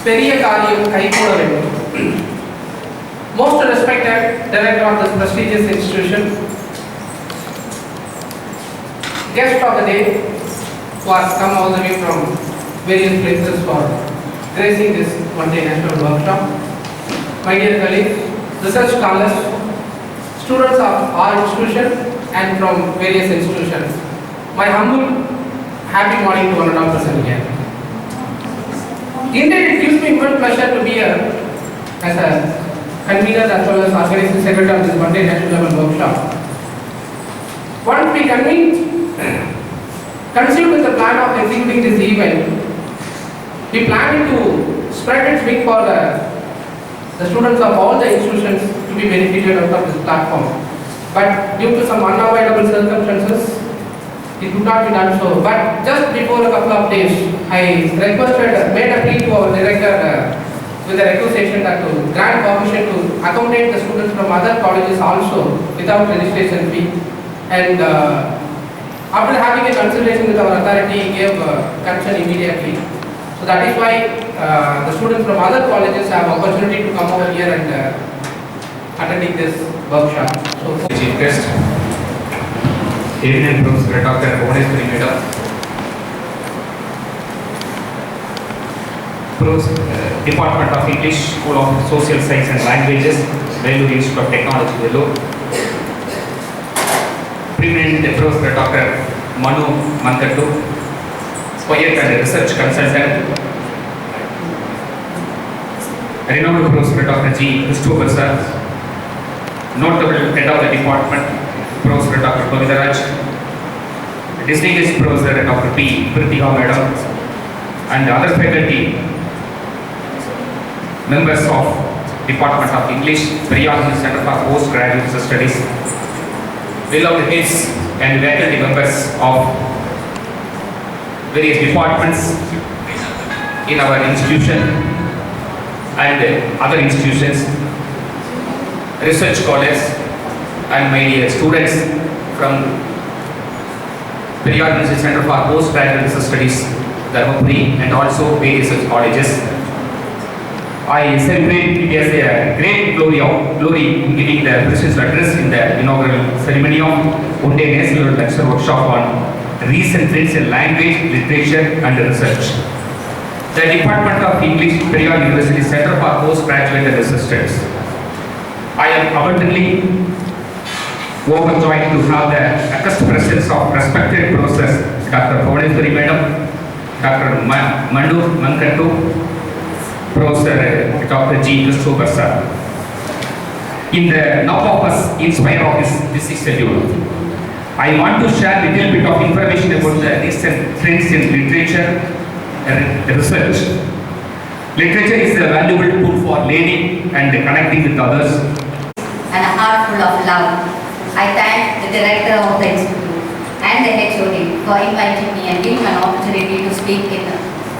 பெரிய காரியம் கைகூட வேண்டும். Most respected director of this prestigious institution, guest of the day who has come all the way from various places for gracing this one-day national workshop, my dear colleagues, research scholars, students of our institution and from various institutions, my humble happy morning to one and all present here. Indeed, it gives me great pleasure to be here as a convener as well as organizing secretary of this one-day national level workshop. Once we conceived with the plan of executing this event, we planned to spread its wing for the students of all the institutions to be benefited out of this platform. But due to some unavoidable circumstances, it could not be done so. But just before a couple of days, I made a plea to our director with a requisition that to grant permission to accommodate the students from other colleges also without registration fee. And after having a consultation with our authority, he gave consent immediately. So that is why the students from other colleges have opportunity to come over here and attending this workshop. So, Chief guest, Eminent Professor Dr. Bhuvaneshwari Madam, Department of English, School of Social Science and Languages, Vellore Institute of Technology, Vellore, Preeminent Professor Dr. Manu Mankattu, Squire and Research Consultant, renowned Professor Dr. G. Christopher Sir, notable head of the department, Professor Dr. Pavitaraj, distinguished Professor Dr. P. Prithika Madam, and other faculty, members of Department of English, Priyanka Center for Postgraduate Studies, beloved heads and faculty members of various departments in our institution and other institutions, research scholars, and my dear students from Priyanka Center for Postgraduate Studies, Dharmapuri, and also various colleges. I celebrate it as a great glory in giving the president's address in the inaugural ceremony of one-day national lecture workshop on recent trends in language, literature, and research. The Department of English, Periyar University Center for Postgraduate and Research Studies. I am abundantly overjoyed to have the august presence of respected professors Dr. Bhuvaneshwari Madam, Dr. Manu Mankattu, Professor Dr. G. Christopher Sir. In the now of us inspire of this busy schedule, I want to share a little bit of information about the recent trends in literature and research. Literature is a valuable tool for learning and connecting with others. And a heart full of love. I thank the director of the institute and the HOD for inviting me and giving an opportunity to speak in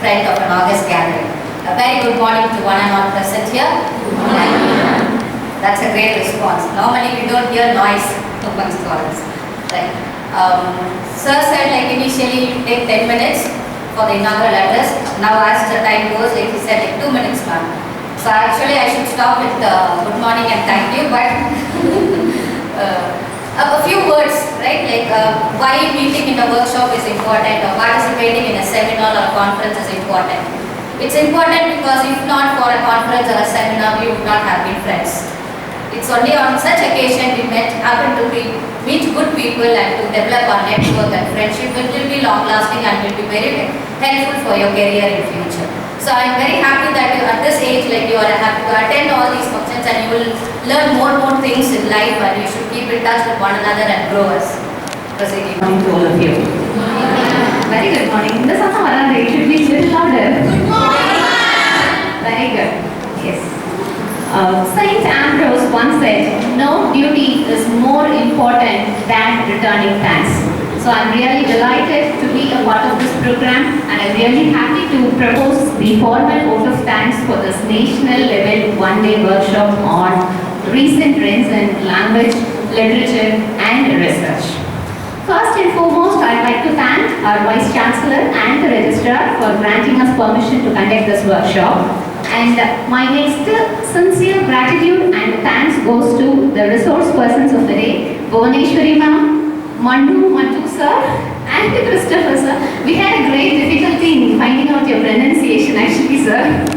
front of an August gathering. A very good morning to one and all present here. That's a great response. Normally we don't hear noise amongst scholars. Right. Sir said like initially you take 10 minutes for the inaugural address. Now as the time goes, like he said, like 2 minutes ma'am. So actually I should stop with good morning and thank you, but a few words, right? Like why meeting in a workshop is important or participating in a seminar or a conference is important. It's important because if not for a conference or a seminar, we would not have been friends. It's only on such occasion we happen to meet good people and to develop our network and friendship, which will be long lasting and will be very helpful for your career in future. So I'm very happy that you at this age, like you are happy to attend all these functions and you will learn more things in life, and you should keep in touch with one another and grow us. Proceeding. Good morning to all of you. Very good morning. The Samaran, it should be a little louder. Good morning. Very good. Yes. Saint Ambrose once said, no duty is more important than returning thanks. So I'm really delighted to be a part of this program, and I'm really happy to propose the formal vote of thanks for this national level one-day workshop on recent trends in language, literature, and research. First and foremost, I'd like to thank our Vice Chancellor and the Registrar for granting us permission to conduct this workshop. And my next sincere gratitude and thanks goes to the resource persons of the day, Bhuvaneshwari ma'am, Mandu sir, and Christopher sir. We had a great difficulty in finding out your pronunciation actually, sir.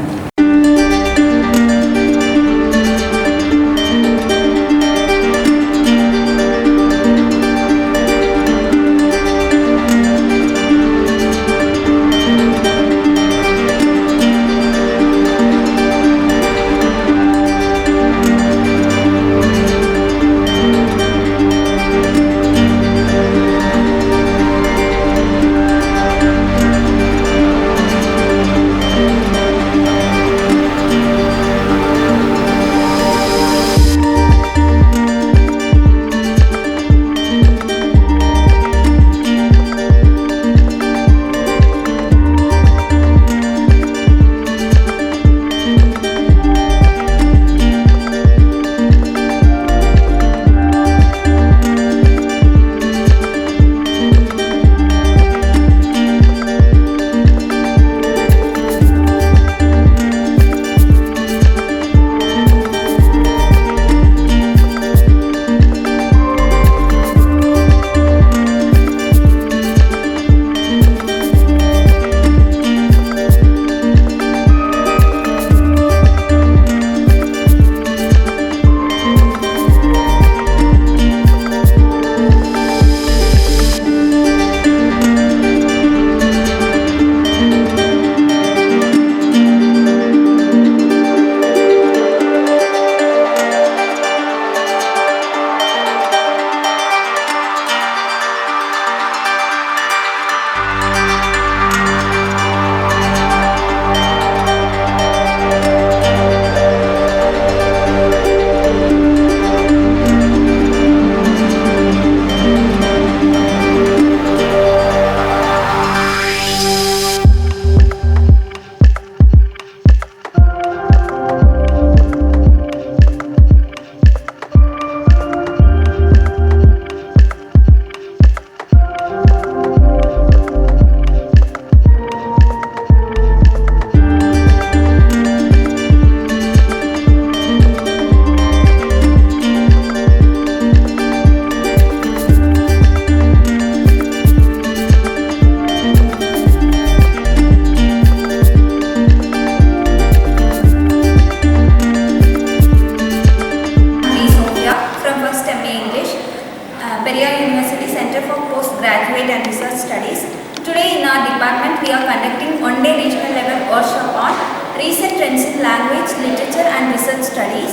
recent trends in language, literature and research studies.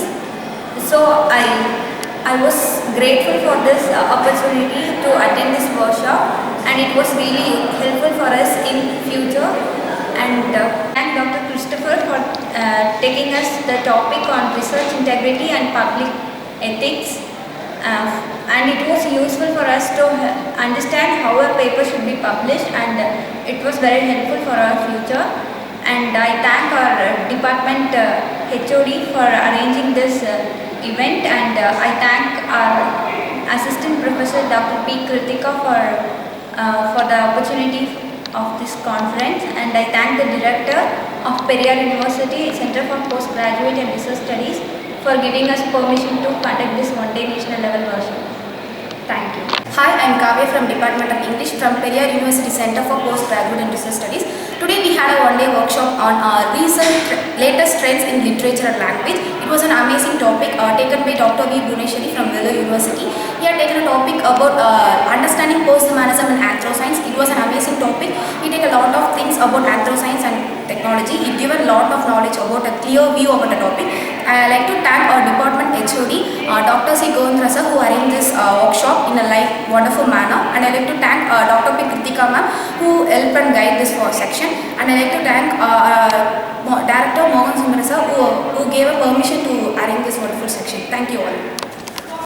So I was grateful for this opportunity to attend this workshop, and it was really helpful for us in future. And thank Dr. Christopher for taking us the topic on research integrity and public ethics. And it was useful for us to understand how a paper should be published, and it was very helpful for our future. And I thank our department HOD for arranging this event, and I thank our assistant professor Dr. P. Kritika for the opportunity of this conference, and I thank the director of Periyar University Center for Postgraduate and Research Studies for giving us permission to conduct this one-day national level workshop. Thank you. Hi, I am Kavya from Department of English from Periyar University Center for Postgraduate and Research Studies. Today we had a one-day workshop on latest trends in literature and language. It was an amazing topic taken by Dr. V. Bhuvaneshwari from Vellore University. He had taken a topic about understanding posthumanism and anthroposcience. It was an amazing topic. He took a lot of things about anthroposcience and technology. He gave a lot of knowledge about a clear view about the topic. I like to thank our department HOD, Dr. C. Govindra, who arranged this workshop in a wonderful manner. And I like to thank Dr. P. Kritika ma'am, who helped and guide this section. And I like to thank Director Mohan Sundar sir, who gave a permission to arrange this wonderful section. Thank you all.